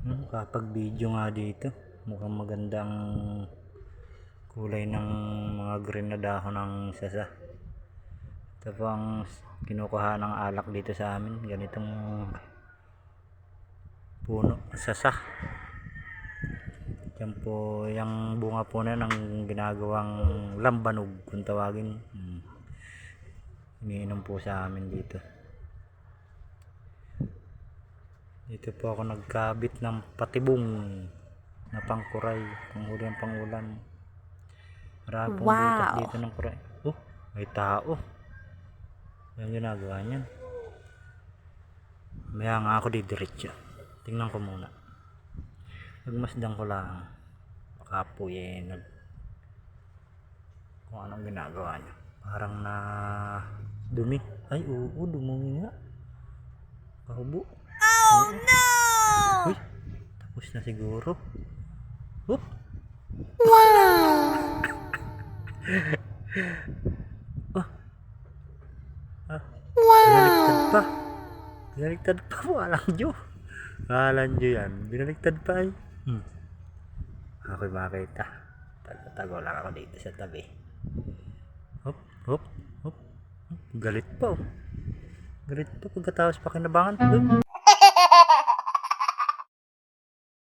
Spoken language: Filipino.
Kapag video nga dito, mukhang magandang kulay ng mga green na dahon ng sasa. Ito po ang kinukuha ng alak dito sa amin, ganitong puno, sasa. Yan po, yung bunga po na ang ginagawang lambanog kung tawagin. Iniinom po sa amin dito. Dito po ako nagkabit ng patibong na pangkuray, panghuli ang pangulam. Marami pong butas dito ng kuray. May tao. Yan ginagawa niyan. Maya nga ako didiretso. Tingnan ko muna. Nagmasdan ko lang. Baka po kung anong ginagawa niya. Parang na dumi. Ay oo, dumumi nga. Kahubo. Oh no! Uy, tapos na siguro. Wow! Binaliktad pa. Binaliktad pa po. Alang Diyo yan. Binaliktad pa ay. Ako'y makita. Tago lang ako dito sa tabi. Hop, hop, hop. Galit pa oh. Galit pa pagkatapos pa kinabangan.